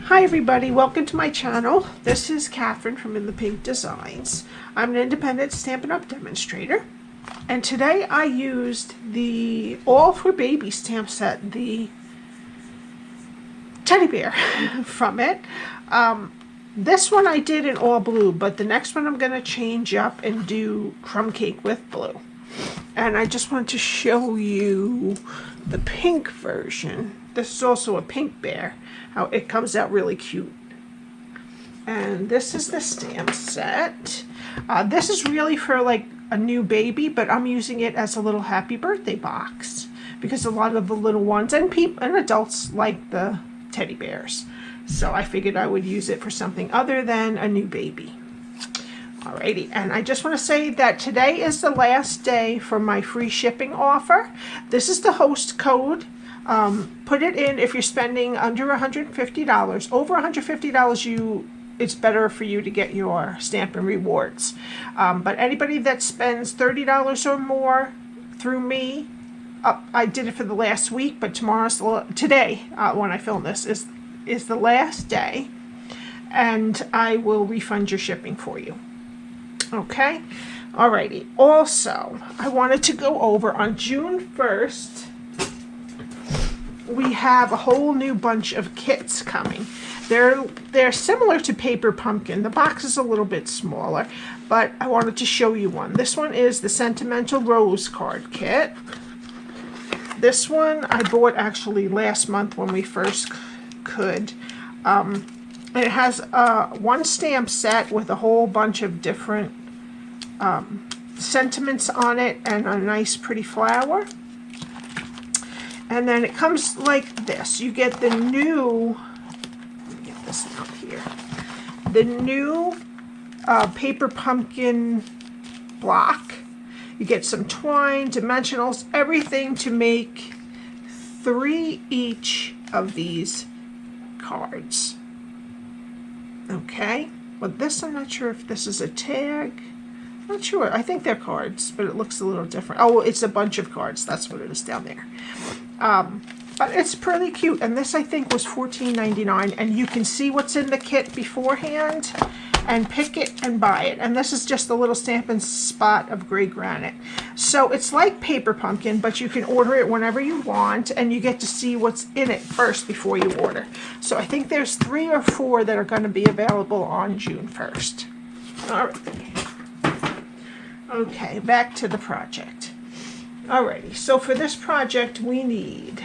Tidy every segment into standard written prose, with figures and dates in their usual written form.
Hi everybody, welcome to my channel. This is Catherine from In the Pink Designs. I'm an independent Stampin' Up! Demonstrator, and today I used the All for Baby stamp set, the teddy bear from it. This one I did in all blue, but the next one I'm going to change up and do crumb cake with blue. And I just wanted to show you the pink version. This is also a pink bear, how it comes out really cute. And this is the stamp set. This is really for like a new baby, but I'm using it as a little happy birthday box because a lot of the little ones and adults like the teddy bears. So I figured I would use it for something other than a new baby. Alrighty, and I just want to say that today is the last day for my free shipping offer. This is the host code. Put it in if you're spending under $150. Over $150, it's better for you to get your Stampin' Rewards. But anybody that spends $30 or more through me, I did it for the last week, but today, when I film this, is the last day, and I will refund your shipping for you. Okay? Alrighty. Also, I wanted to go over on June 1st, we have a whole new bunch of kits coming. They're similar to Paper Pumpkin. The box is a little bit smaller, but I wanted to show you one. This one is the Sentimental Rose card kit. This one I bought actually last month when we first could. It has one stamp set with a whole bunch of different sentiments on it and a nice pretty flower. And then it comes like this. You get the new, let me get this out here, the new Paper Pumpkin block. You get some twine, dimensionals, everything to make 3 each of these cards. Okay, but this, I'm not sure if this is a tag. Not sure. I think they're cards, but it looks a little different. Oh, it's a bunch of cards. That's what it is down there. But it's pretty cute, and this I think was $14.99, and you can see what's in the kit beforehand and pick it and buy it. And this is just a little Stampin' Spot of gray granite. So it's like Paper Pumpkin, but you can order it whenever you want, and you get to see what's in it first before you order. So I think there's 3 or 4 that are going to be available on June 1st. All right. Okay, back to the project. Alrighty, so for this project we need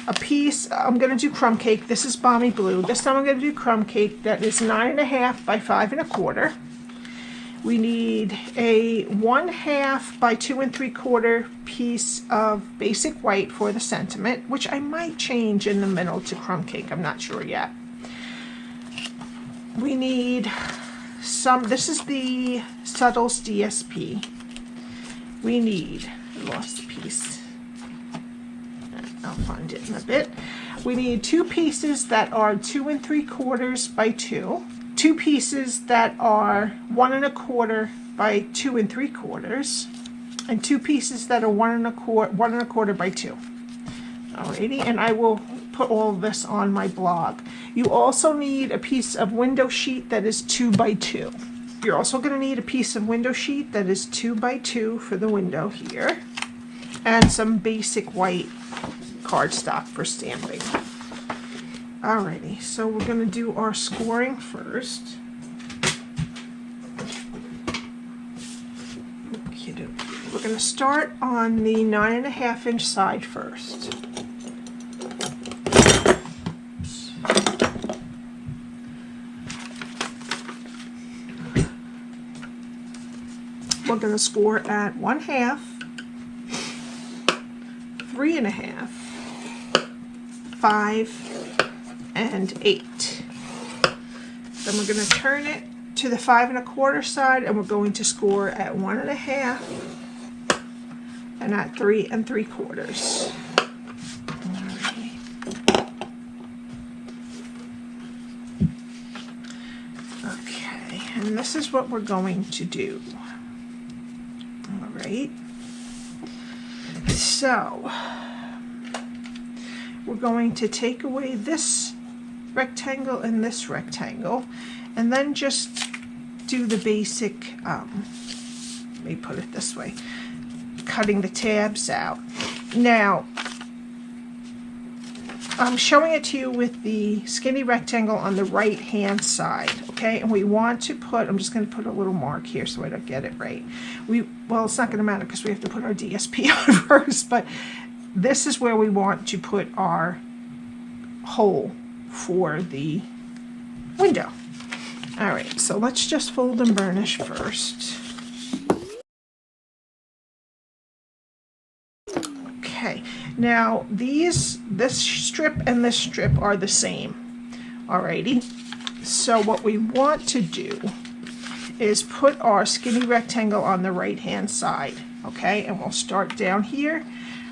a piece. I'm going to do crumb cake. This is Balmy Blue. This time I'm going to do crumb cake that is 9.5 by 5 1/4. We need a 1/2 by 2 3/4 piece of basic white for the sentiment, which I might change in the middle to crumb cake. I'm not sure yet. We need some, this is the Subtles DSP. We need, I lost the piece. I'll find it in a bit. We need 2 pieces that are 2 3/4 by 2. 2 pieces that are 1 1/4 by 2 3/4. And 2 pieces that are 1 1/4 by 2. Alrighty, and I will put all of this on my blog. You also need a piece of window sheet that is 2 by 2. You're also going to need a piece of window sheet that is 2 by 2 for the window here, and some basic white cardstock for stamping. Alrighty, so we're going to do our scoring first. We're going to start on the 9.5 inch side first. We're going to score at 1/2, 3.5, 5, and 8. Then we're going to turn it to the 5 1/4 side, and we're going to score at 1.5 and at 3 3/4. Okay, and this is what we're going to do. Alright, so we're going to take away this rectangle and this rectangle, and then just do the basic, let me put it this way, cutting the tabs out. Now, I'm showing it to you with the skinny rectangle on the right hand side, okay? And we want to put, I'm just going to put a little mark here so I don't get it right. Well, it's not going to matter because we have to put our DSP on first, but this is where we want to put our hole for the window. All right, so let's just fold and burnish first. Okay, now this strip and this strip are the same. Alrighty, so what we want to do is put our skinny rectangle on the right hand side, okay? And we'll start down here.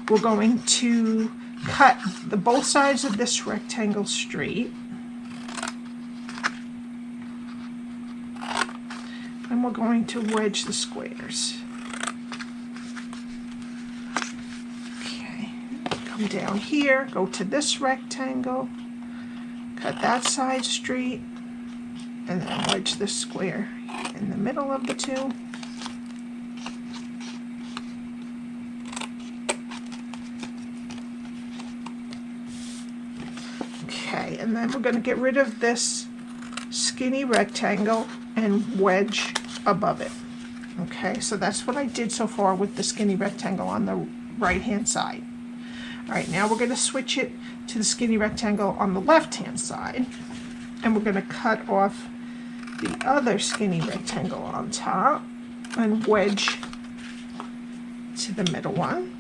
We're going to cut both sides of this rectangle straight. And we're going to wedge the squares. Come down here, go to this rectangle, cut that side straight, and then wedge the square in the middle of the two. Okay, and then we're going to get rid of this skinny rectangle and wedge above it. Okay, so that's what I did so far with the skinny rectangle on the right hand side. All right, now we're going to switch it to the skinny rectangle on the left-hand side, and we're going to cut off the other skinny rectangle on top and wedge to the middle one.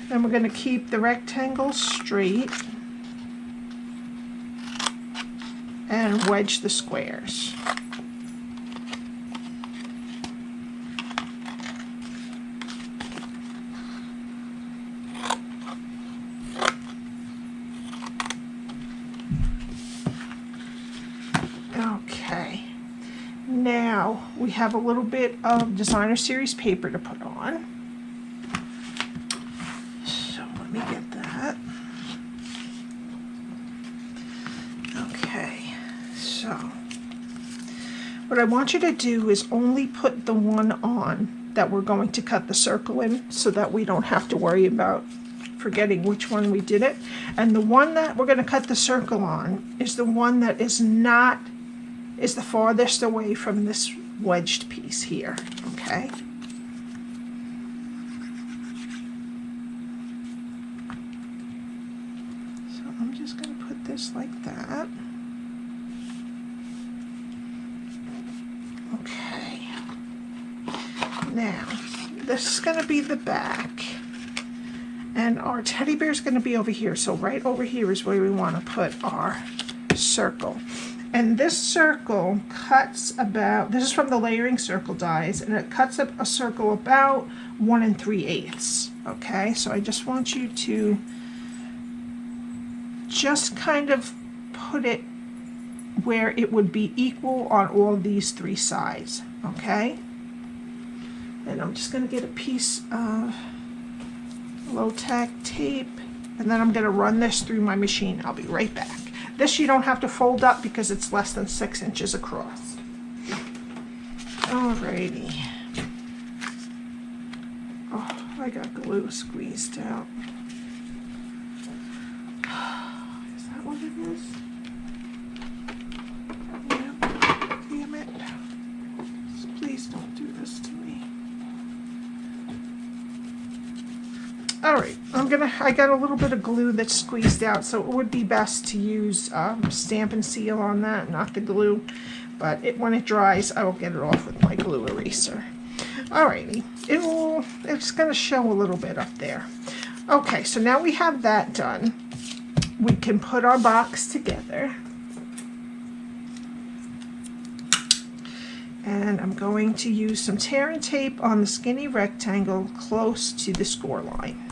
Then we're going to keep the rectangle straight and wedge the squares. Okay, now we have a little bit of designer series paper to put on. So let me get that. Okay, so what I want you to do is only put the one on that we're going to cut the circle in so that we don't have to worry about forgetting which one we did it. And the one that we're going to cut the circle on is the one that is the farthest away from this wedged piece here, okay? So I'm just going to put this like that. Okay. Now, this is going to be the back. And our teddy bear is going to be over here. So right over here is where we want to put our circle. And this circle cuts about, this is from the layering circle dies, and it cuts up a circle about 1 3/8. Okay, so I just want you to just kind of put it where it would be equal on all these three sides. Okay, and I'm just going to get a piece of low-tack tape, and then I'm going to run this through my machine. I'll be right back. This you don't have to fold up because it's less than 6 inches across. Alrighty. Oh, I got glue squeezed out. Is that what it is? Yeah. Damn it. Please don't do this to me. Alright, I got a little bit of glue that's squeezed out, so it would be best to use Stampin' Seal on that, not the glue. But when it dries, I will get it off with my glue eraser. Alrighty, it's going to show a little bit up there. Okay, so now we have that done. We can put our box together. And I'm going to use some tear and tape on the skinny rectangle close to the score line.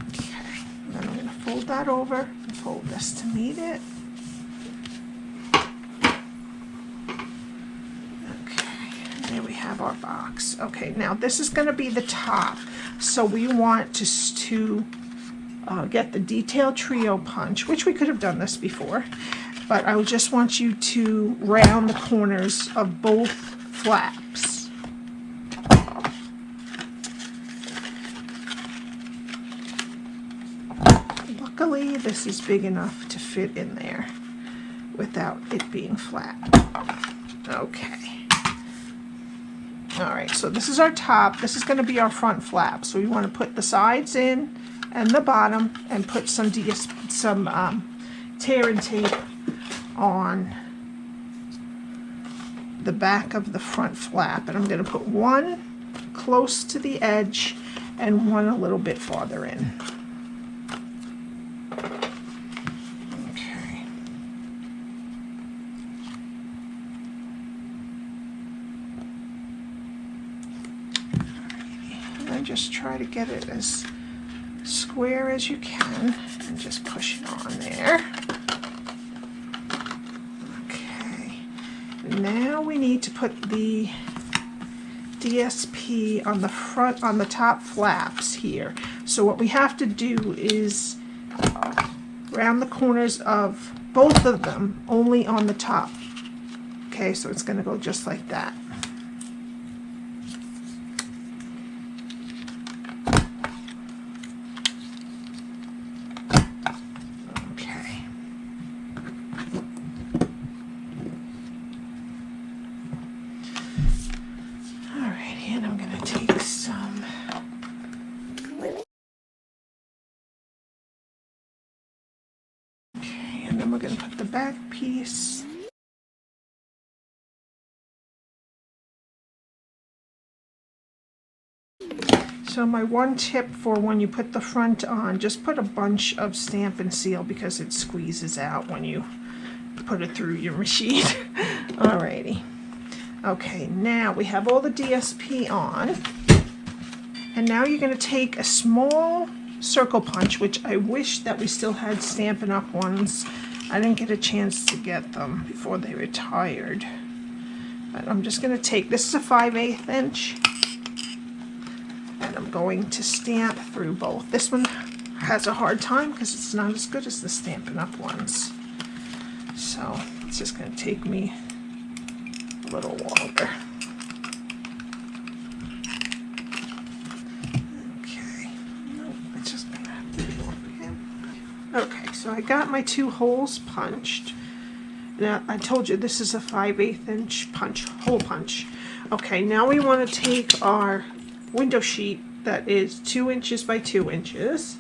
Okay, then I'm going to fold that over and fold this to meet it. Okay, there we have have our box. Okay, now this is going to be the top. So we want to get the Detail Trio punch, which we could have done this before, but I just want you to round the corners of both flaps. Luckily, this is big enough to fit in there without it being flat. Okay. All right, so this is our top. This is going to be our front flap. So we want to put the sides in and the bottom and put some tear and tape on the back of the front flap. And I'm going to put one close to the edge and one a little bit farther in. Just try to get it as square as you can and just push it on there. Okay, now we need to put the DSP on the front, on the top flaps here. So what we have to do is round the corners of both of them only on the top. Okay, so it's going to go just like that. And I'm going to take some and then we're going to put the back piece. So my one tip for when you put the front on, just put a bunch of Stampin' Seal because it squeezes out when you put it through your machine. Alrighty. Okay, now we have all the DSP on, and now you're going to take a small circle punch, which I wish that we still had Stampin' Up ones. I didn't get a chance to get them before they retired. But I'm just going to take, this is a 5/8 inch, and I'm going to stamp through both. This one has a hard time because it's not as good as the Stampin' Up ones. So it's just going to take me a little longer. Okay, no, it's just gonna have to be over here. Okay, so I got my 2 holes punched. Now I told you this is a 5/8 inch punch, hole punch. Okay, now we want to take our window sheet that is 2 inches by 2 inches.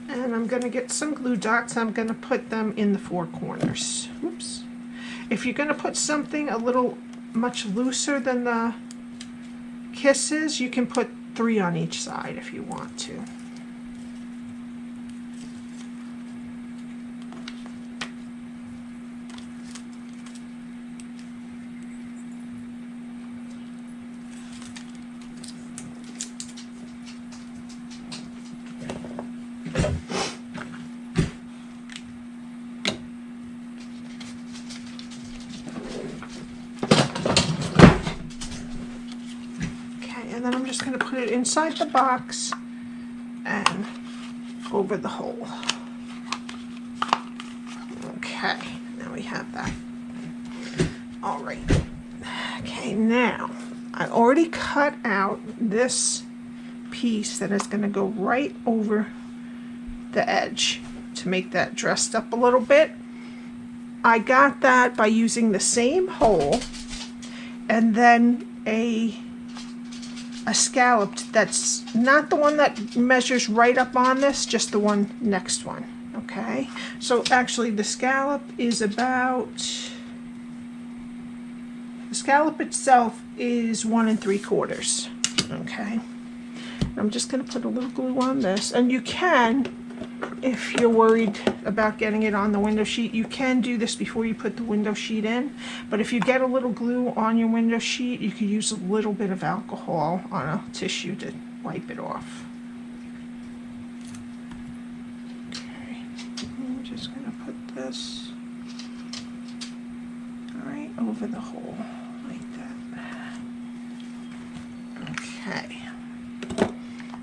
And I'm going to get some glue dots. I'm going to put them in the 4 corners. Oops. If you're going to put something a little much looser than the kisses, you can put 3 on each side if you want to. And then I'm just going to put it inside the box and over the hole. Okay, now we have that. All right. Okay, now I already cut out this piece that is going to go right over the edge to make that dressed up a little bit. I got that by using the same hole and then a scalloped that's not the one that measures right up on this, just the one next one. Okay, so actually the scallop is about, the scallop itself is 1 3/4. Okay, I'm just going to put a little glue on this, and you can if you're worried about getting it on the window sheet, you can do this before you put the window sheet in. But if you get a little glue on your window sheet, you could use a little bit of alcohol on a tissue to wipe it off. Okay, I'm just going to put this right over the hole like that. Okay.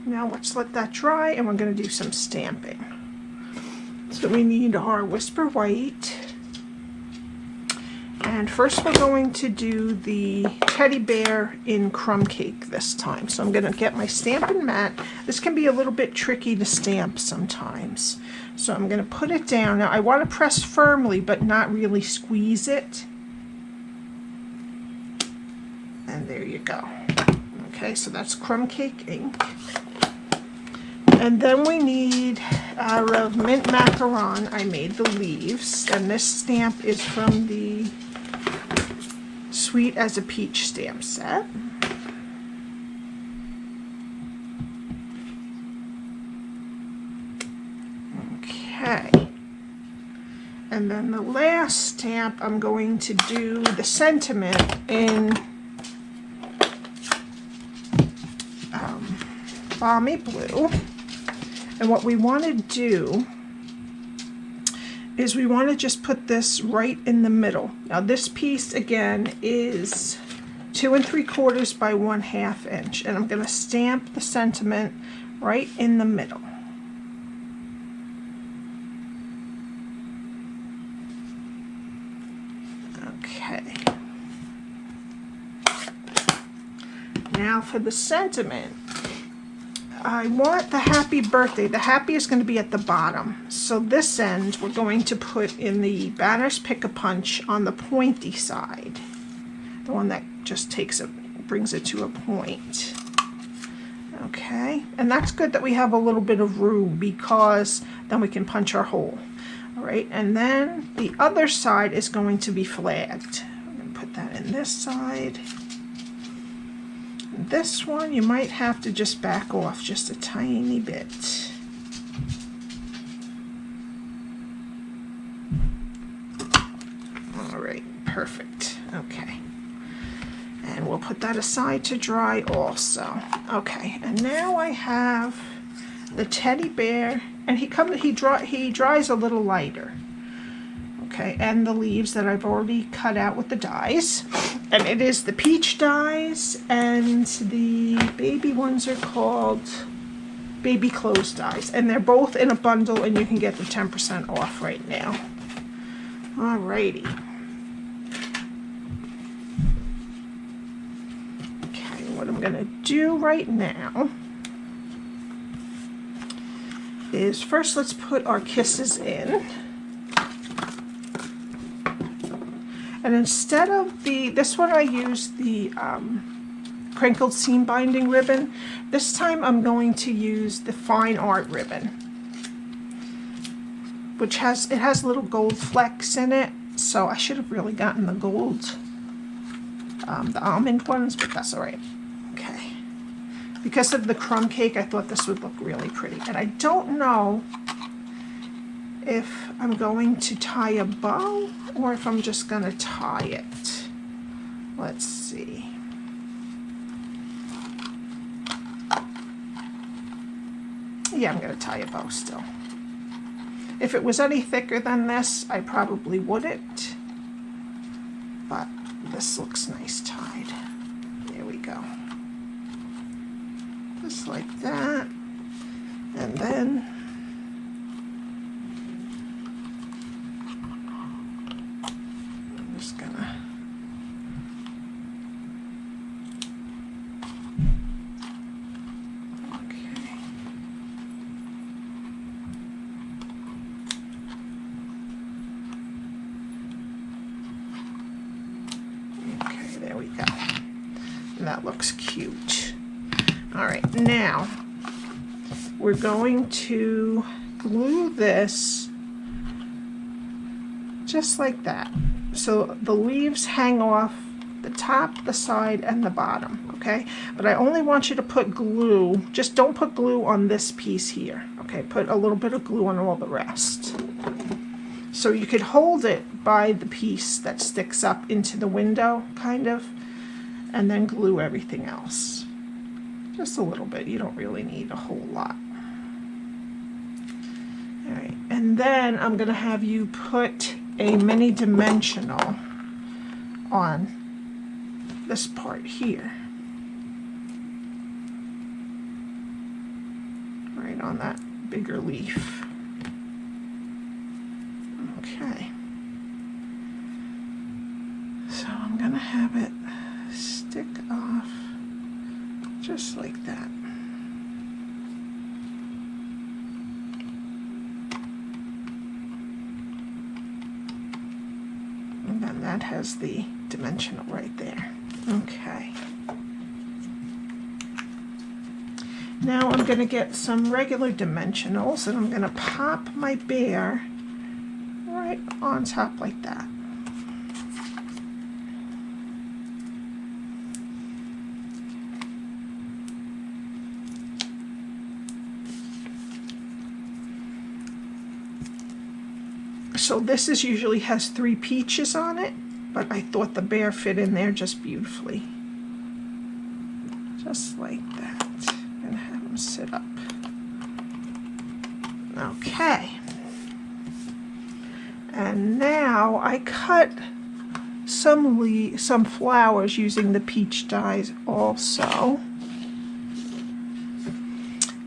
Now let's let that dry, and we're going to do some stamping. So we need our Whisper White, and first we're going to do the teddy bear in Crumb Cake this time. So I'm going to get my Stampin' mat. This can be a little bit tricky to stamp sometimes. So I'm going to put it down. Now I want to press firmly but not really squeeze it. And there you go. Okay, so that's Crumb Cake Ink. And then we need our mint macaron. I made the leaves, and this stamp is from the Sweet as a Peach stamp set. Okay. And then the last stamp, I'm going to do the sentiment in Balmy Blue. And what we want to do is we want to just put this right in the middle. Now this piece again is 2 3/4 by 1/2 inch, and I'm going to stamp the sentiment right in the middle. Okay. Now for the sentiment, I want the happy birthday. The happy is going to be at the bottom. So this end we're going to put in the Banner's Pick-a-Punch on the pointy side. The one that just brings it to a point. Okay, and that's good that we have a little bit of room, because then we can punch our hole. All right, and then the other side is going to be flagged. I'm going to put that in this side. This one you might have to just back off just a tiny bit. All right, perfect. Okay, and we'll put that aside to dry also. Okay, and now I have the teddy bear, and he dries a little lighter. Okay, and the leaves that I've already cut out with the dies. And it is the peach dies, and the baby ones are called baby clothes dies. And they're both in a bundle, and you can get the 10% off right now. Alrighty. Okay, what I'm going to do right now is first let's put our kisses in. And instead of this one I used the crinkled seam binding ribbon. This time I'm going to use the fine art ribbon, which has little gold flecks in it. So I should have really gotten the gold, the almond ones, but that's all right. Okay, because of the crumb cake, I thought this would look really pretty, and I don't know if I'm going to tie a bow or if I'm just going to tie it. Let's see. Yeah, I'm going to tie a bow still. If it was any thicker than this, I probably wouldn't. But this looks nice tied. There we go. Just like that. And then I'm just gonna there we go. And that looks cute. All right, now we're going to glue this just like that. So the leaves hang off the top, the side, and the bottom. okay? But I only want you to put glue, just don't put glue on this piece here, okay? Put a little bit of glue on all the rest. So you could hold it by the piece that sticks up into the window, kind of, and then glue everything else. Just a little bit, you don't really need a whole lot. All right, and then I'm gonna have you put a mini dimensional on this part here. Right on that bigger leaf. Okay. So I'm gonna have it stick off just like that. And then that has the dimensional right there. Okay. Now I'm going to get some regular dimensionals and I'm going to pop my bear right on top like that. So this is usually has 3 peaches on it, but I thought the bear fit in there just beautifully. Just like that. I'm going to have him sit up. Okay. And now I cut some flowers using the peach dies also.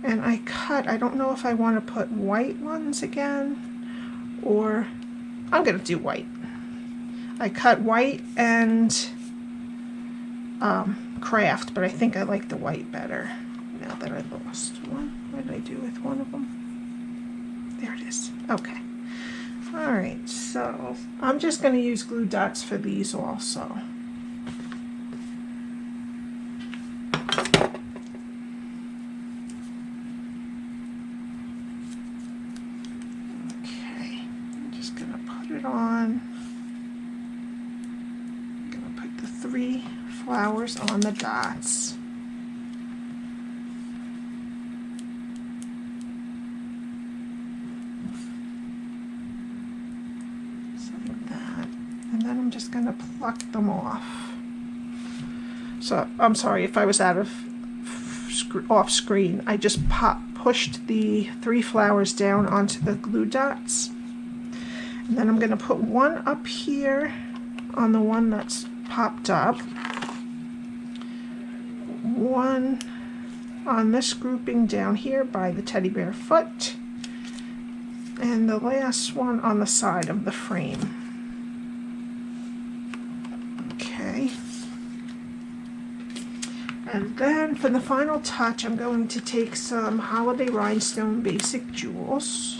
And I don't know if I want to put white ones again, or I'm going to do white. I cut white and craft, but I think I like the white better now that I lost one. What did I do with one of them? There it is. Okay. Alright, so I'm just going to use glue dots for these also. On. I'm going to put the 3 flowers on the dots. Just like that. And then I'm just going to pluck them off. So I'm sorry if I was off screen. I just pushed the 3 flowers down onto the glue dots. And then I'm going to put one up here on the one that's popped up, one on this grouping down here by the teddy bear foot, and the last one on the side of the frame. Okay. And then for the final touch, I'm going to take some Holiday Rhinestone Basic Jewels.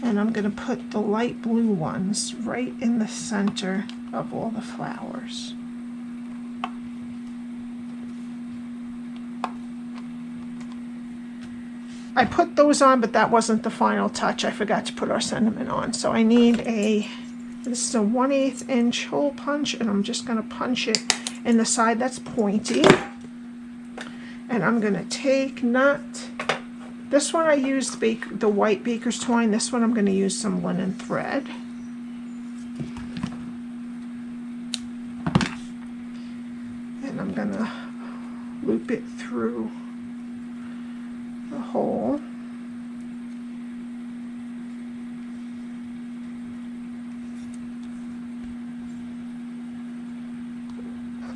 And I'm going to put the light blue ones right in the center of all the flowers. I put those on, but that wasn't the final touch. I forgot to put our sentiment on. So I need this is a 1/8 inch hole punch, and I'm just going to punch it in the side that's pointy. And I'm going to take this one I used the white baker's twine. This one I'm going to use some linen thread. And I'm going to loop it through the hole.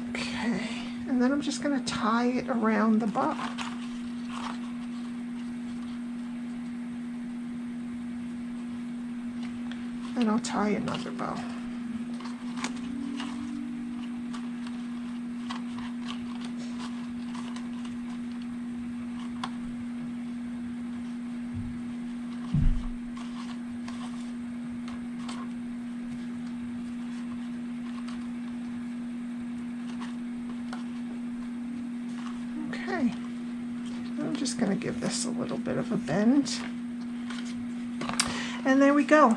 Okay, and then I'm just going to tie it around the bow. And I'll tie another bow. Okay, I'm just going to give this a little bit of a bend. And there we go.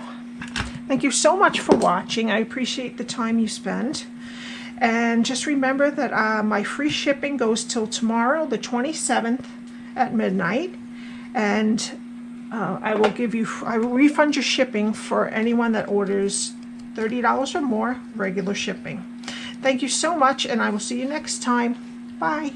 Thank you so much for watching. I appreciate the time you spend. And just remember that my free shipping goes till tomorrow, the 27th at midnight. And I will refund your shipping for anyone that orders $30 or more, regular shipping. Thank you so much, and I will see you next time. Bye.